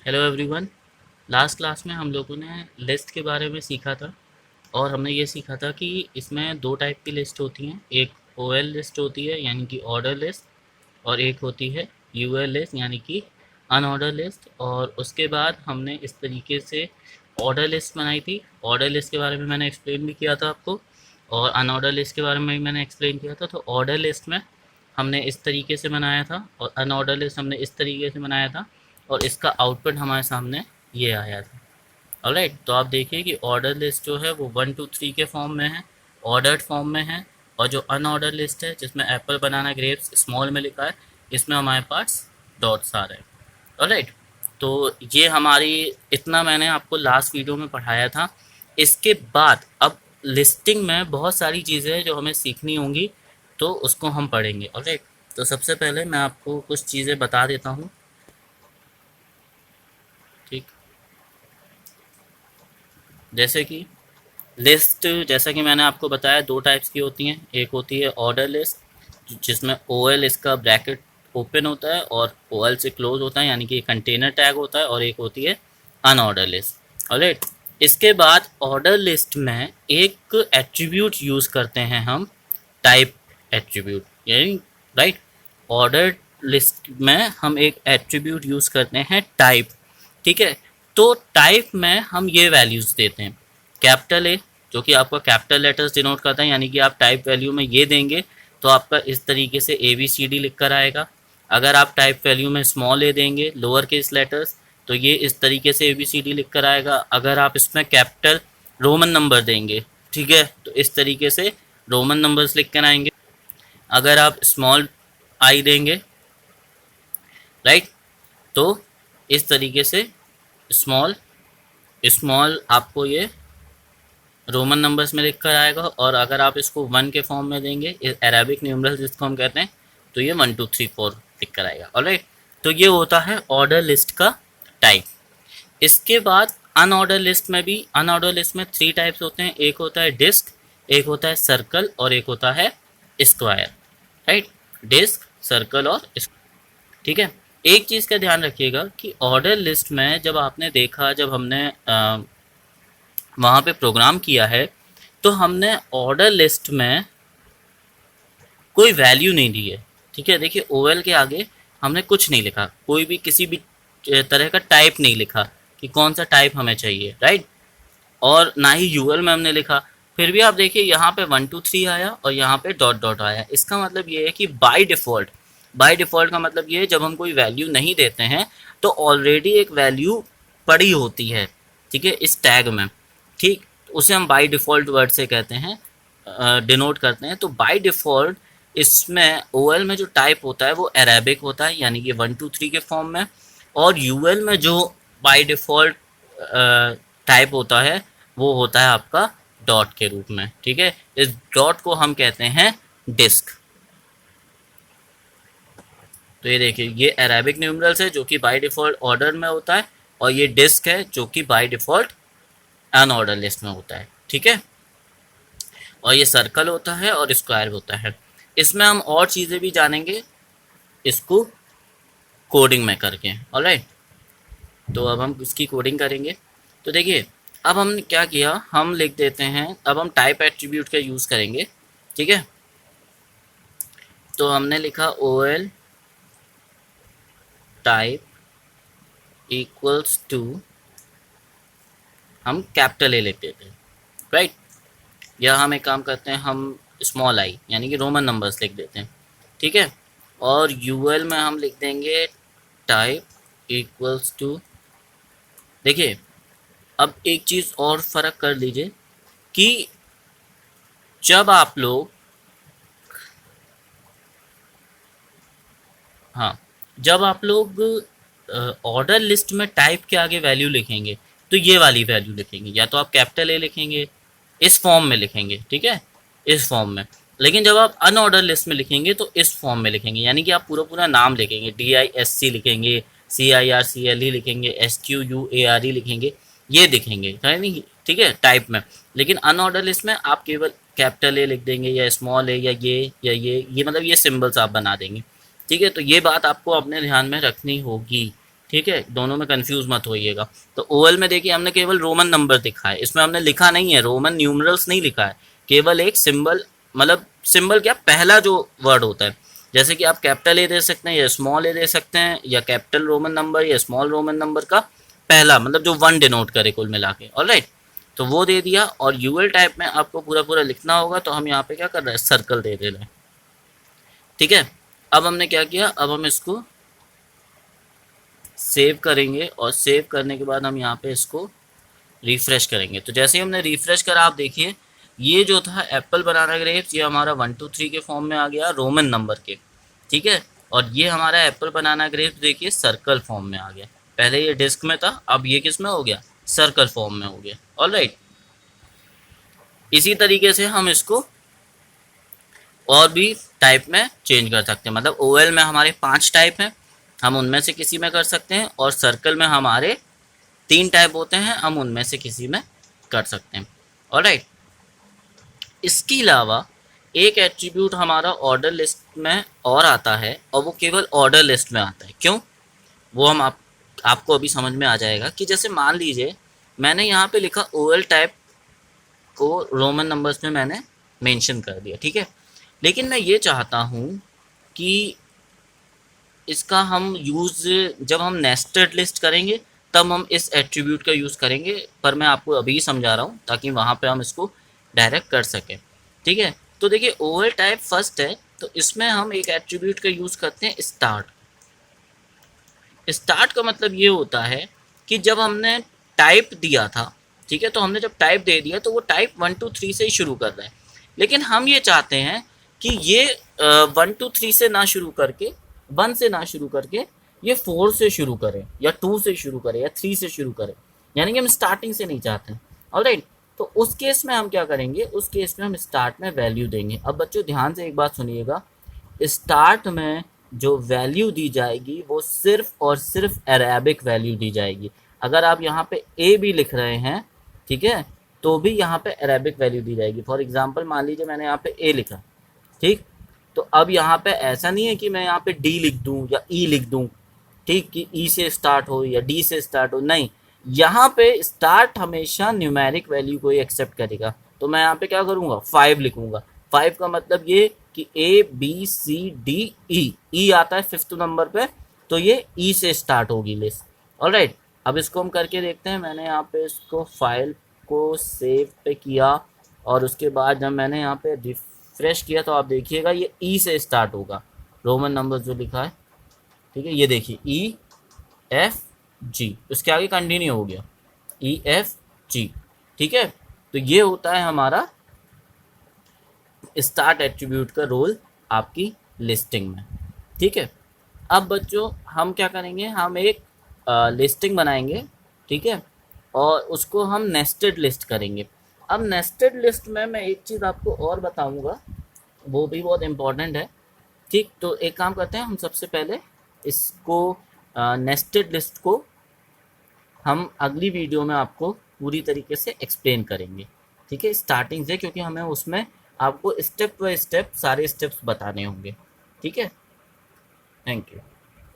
Hello everyone. Last class में हम लोगों ने लिस्ट के बारे में सीखा था और हमने ये सीखा था कि इसमें दो टाइप की लिस्ट होती हैं। एक ओएल लिस्ट होती है यानी कि ऑर्डर लिस्ट, और एक होती है यूएल लिस्ट यानी कि अनऑर्डर लिस्ट। और उसके बाद हमने इस तरीके से ऑर्डर लिस्ट बनाई थी। ऑर्डर लिस्ट के बारे में मैंने एक्सप्लेन भी किया था आपको, और अनऑर्डर लिस्ट के बारे में भी मैंने एक्सप्लेन किया था। तो ऑर्डर लिस्ट में हमने इस तरीके से बनाया था और अनऑर्डर लिस्ट हमने इस तरीके से बनाया था, और इसका आउटपुट हमारे सामने ये आया था। ऑलराइट, तो आप देखिए कि ऑर्डर लिस्ट जो है वो 1 2 3 के फॉर्म में है, ऑर्डर्ड फॉर्म में है। और जो अनऑर्डर लिस्ट है जिसमें एप्पल बनाना ग्रेप्स स्मॉल में लिखा है, इसमें हमारे पास डॉट्स आ रहे हैं। ऑलराइट, तो ये हमारी इतना मैंने आपको लास्ट वीडियो में पढ़ाया था। इसके बाद अब लिस्टिंग में बहुत सारी चीज़ें हैं जो हमें सीखनी होंगी, तो उसको हम पढ़ेंगे। ऑलराइट, तो सबसे पहले मैं आपको कुछ चीज़ें बता देता हूँ। ठीक, जैसे कि लिस्ट, जैसा कि मैंने आपको बताया, दो टाइप्स की होती हैं। एक होती है ऑर्डर लिस्ट जिसमें ओएल इसका ब्रैकेट ओपन होता है और ओएल से क्लोज होता है, यानी कि कंटेनर टैग होता है। और एक होती है अनऑर्डर लिस्ट। ऑलराइट, इसके बाद ऑर्डर लिस्ट में एक एट्रीब्यूट यूज़ करते हैं हम, टाइप एट्रीब्यूट, यानी राइट। ऑर्डर लिस्ट में हम एक एट्रीब्यूट यूज़ करते हैं टाइप। ठीक है, तो टाइप में हम ये वैल्यूज़ देते हैं। कैपिटल ए जो कि आपका कैपिटल लेटर्स डिनोट करता है, यानी कि आप टाइप वैल्यू में ये देंगे तो आपका इस तरीके से ए बी सी डी लिख कर आएगा। अगर आप टाइप वैल्यू में स्मॉल ए देंगे, लोअर केस लेटर्स, तो ये इस तरीके से ए बी सी डी लिख कर आएगा। अगर आप इसमें कैपिटल रोमन नंबर देंगे, ठीक है, तो इस तरीके से रोमन नंबर्स लिख कर आएंगे। अगर आप स्मॉल आई देंगे, राइट, तो इस तरीके से स्मॉल स्मॉल आपको ये रोमन नंबर्स में लिख कर आएगा। और अगर आप इसको 1 के फॉर्म में देंगे, अरेबिक न्यूमरल्स जिसको हम कहते हैं, तो ये 1 2 3 4 लिख कर आएगा। ऑलराइट, तो ये होता है ऑर्डर लिस्ट का टाइप। इसके बाद अनऑर्डर लिस्ट में भी, अनऑर्डर लिस्ट में 3 टाइप्स होते हैं। एक होता है डिस्क, एक होता है सर्कल, और एक होता है स्क्वायर। राइट, डिस्क, सर्कल और ठीक है। एक चीज़ का ध्यान रखिएगा कि ऑर्डर लिस्ट में जब आपने देखा, जब हमने वहाँ पे प्रोग्राम किया है, तो हमने ऑर्डर लिस्ट में कोई वैल्यू नहीं दी है। ठीक है, देखिए ओएल के आगे हमने कुछ नहीं लिखा, कोई भी किसी भी तरह का टाइप नहीं लिखा कि कौन सा टाइप हमें चाहिए, राइट। और ना ही यूएल में हमने लिखा। फिर भी आप देखिए यहाँ पे 1 2 3 आया और यहाँ पे डॉट डॉट आया। इसका मतलब ये है कि बाय डिफ़ॉल्ट का मतलब ये है, जब हम कोई वैल्यू नहीं देते हैं तो ऑलरेडी एक वैल्यू पड़ी होती है, ठीक है, इस टैग में। ठीक, उसे हम बाय डिफ़ॉल्ट वर्ड से कहते हैं, डिनोट करते हैं। तो बाय डिफ़ॉल्ट इसमें ओएल में जो टाइप होता है वो अरेबिक होता है, यानी कि 1 2 3 के फॉर्म में। और यूएल में जो बाय डिफ़ॉल्ट टाइप होता है वो होता है आपका डॉट के रूप में। ठीक है, इस डॉट को हम कहते हैं डिस्क। तो ये देखिए, ये अरेबिक न्यूमरल्स है जो कि बाय डिफ़ॉल्ट ऑर्डर में होता है, और ये डिस्क है जो कि बाय डिफ़ॉल्ट अनऑर्डर लिस्ट में होता है। ठीक है, और ये सर्कल होता है और स्क्वायर होता है। इसमें हम और चीज़ें भी जानेंगे इसको कोडिंग में करके। ऑलराइट, तो अब हम इसकी कोडिंग करेंगे। तो देखिए, अब हमने क्या किया, हम लिख देते हैं, अब हम टाइप एट्रीब्यूट का यूज़ करेंगे। ठीक है, तो हमने लिखा O L type equals to, हम कैपिटल ए लिख देते हैं, राइट। या हम एक काम करते हैं, हम स्मॉल आई यानी कि रोमन नंबर्स लिख देते हैं। ठीक है, और यूएल में हम लिख देंगे टाइप इक्वल्स टू। देखिए, अब एक चीज़ और फ़र्क कर लीजिए कि जब आप लोग, हाँ, जब आप लोग ऑर्डर लिस्ट में टाइप के आगे वैल्यू लिखेंगे तो ये वाली वैल्यू लिखेंगे, या तो आप कैपिटल ए लिखेंगे, इस फॉर्म में लिखेंगे, ठीक है, इस फॉर्म में। लेकिन जब आप अनऑर्डर लिस्ट में लिखेंगे तो इस फॉर्म में लिखेंगे, यानी कि आप पूरा पूरा नाम लिखेंगे, DISC लिखेंगे, CIRCLE लिखेंगे, SQUARE लिखेंगे, ये दिखेंगे, है नहीं, ठीक है, टाइप में। लेकिन अनऑर्डर लिस्ट में आप केवल कैपिटल ए लिख देंगे, या स्मॉल ए, या ये मतलब ये सिम्बल्स आप बना देंगे। ठीक है, तो ये बात आपको अपने ध्यान में रखनी होगी। ठीक है, दोनों में कंफ्यूज मत होइएगा। तो ओएल में देखिए हमने केवल रोमन नंबर दिखा है, इसमें हमने लिखा नहीं है, रोमन न्यूमरल्स नहीं लिखा है, केवल एक सिंबल, मतलब सिंबल क्या, पहला जो वर्ड होता है, जैसे कि आप कैपिटल ए दे सकते हैं या स्मॉल ए दे सकते हैं, या कैपिटल रोमन नंबर या स्मॉल रोमन नंबर का पहला, मतलब जो वन डिनोट करे कुल मिला के। ऑलराइट, तो वो दे दिया। और यूएल टाइप में आपको पूरा पूरा लिखना होगा, तो हम यहाँ पे क्या कर रहे हैं, सर्कल दे रहे हैं। ठीक है, अब हमने क्या किया, अब हम इसको सेव करेंगे, और सेव करने के बाद हम यहाँ पे इसको रिफ्रेश करेंगे। तो जैसे ही हमने रिफ्रेश करा, आप देखिए ये जो था एप्पल बनाना ग्रेप्स, ये हमारा 1 2 3 के फॉर्म में आ गया, रोमन नंबर के। ठीक है, और ये हमारा एप्पल बनाना ग्रेप्स देखिए सर्कल फॉर्म में आ गया। पहले ये डिस्क में था, अब ये किस में हो गया, सर्कल फॉर्म में हो गया। ऑलराइट, इसी तरीके से हम इसको और भी टाइप में चेंज कर सकते हैं। मतलब ओएल में हमारे 5 टाइप हैं, हम उनमें से किसी में कर सकते हैं, और सर्कल में हमारे 3 टाइप होते हैं, हम उनमें से किसी में कर सकते हैं। ऑलराइट, इसके अलावा एक एट्रीब्यूट हमारा ऑर्डर लिस्ट में और आता है, और वो केवल ऑर्डर लिस्ट में आता है। क्यों, वो हम आपको अभी समझ में आ जाएगा। कि जैसे मान लीजिए मैंने यहाँ पे लिखा ओएल टाइप को रोमन नंबर्स में मैंने मेंशन कर दिया, ठीक है, लेकिन मैं ये चाहता हूँ कि इसका हम यूज़ जब हम नेस्टेड लिस्ट करेंगे तब हम इस एट्रीब्यूट का यूज़ करेंगे, पर मैं आपको अभी समझा रहा हूँ ताकि वहाँ पे हम इसको डायरेक्ट कर सकें। ठीक है, तो देखिए ओएल टाइप फर्स्ट है, तो इसमें हम एक एट्रीब्यूट का यूज़ करते हैं स्टार्ट। स्टार्ट का मतलब ये होता है कि जब हमने टाइप दिया था, ठीक है, तो हमने जब टाइप दे दिया तो वो टाइप 1 2 3 से ही शुरू कर रहा है, लेकिन हम ये चाहते हैं कि ये 1 2 3 से ना शुरू करके, 1 से ना शुरू करके ये 4 से शुरू करें, या 2 से शुरू करें, या 3 से शुरू करें, यानी कि हम स्टार्टिंग से नहीं चाहते हैं। ऑलराइट, तो उस केस में हम क्या करेंगे, उस केस में हम स्टार्ट में वैल्यू देंगे। अब बच्चों ध्यान से एक बात सुनिएगा, स्टार्ट में जो वैल्यू दी जाएगी वो सिर्फ और सिर्फ अरेबिक वैल्यू दी जाएगी। अगर आप यहाँ पे ए भी लिख रहे हैं, ठीक है, तो भी यहाँ पे अरेबिक वैल्यू दी जाएगी। फॉर एग्जांपल मान लीजिए मैंने यहाँ पे ए लिखा, ठीक, तो अब यहाँ पे ऐसा नहीं है कि मैं यहाँ पे डी लिख दूँ या ई लिख दूँ, ठीक, कि ई से स्टार्ट हो या डी से स्टार्ट हो, नहीं, यहाँ पे स्टार्ट हमेशा न्यूमेरिक वैल्यू को ही एक्सेप्ट करेगा। तो मैं यहाँ पे क्या करूँगा, 5 लिखूँगा। 5 का मतलब ये कि A B C D E आता है 5th नंबर पे, तो ये ई से स्टार्ट होगी लिस्ट। ऑलराइट, अब इसको हम करके देखते हैं। मैंने यहाँ पे इसको फाइल को सेव पे किया, और उसके बाद जब मैंने यहाँ पे रिफ्रेश किया तो आप देखिएगा ये ई से स्टार्ट होगा, रोमन नंबर जो लिखा है, ठीक है, ये देखिए ई एफ जी, उसके आगे कंटिन्यू हो गया ई एफ जी। ठीक है, तो ये होता है हमारा स्टार्ट एट्रीब्यूट का रोल आपकी लिस्टिंग में। ठीक है, अब बच्चों हम क्या करेंगे, हम एक लिस्टिंग बनाएंगे, ठीक है, और उसको हम नेस्टेड लिस्ट करेंगे। अब नेस्टेड लिस्ट में मैं एक चीज़ आपको और बताऊंगा, वो भी बहुत इम्पोर्टेंट है। ठीक, तो एक काम करते हैं, हम सबसे पहले इसको नेस्टेड लिस्ट को हम अगली वीडियो में आपको पूरी तरीके से एक्सप्लेन करेंगे, ठीक है, स्टार्टिंग से, क्योंकि हमें उसमें आपको स्टेप बाय स्टेप सारे स्टेप्स बताने होंगे। ठीक है, थैंक यू।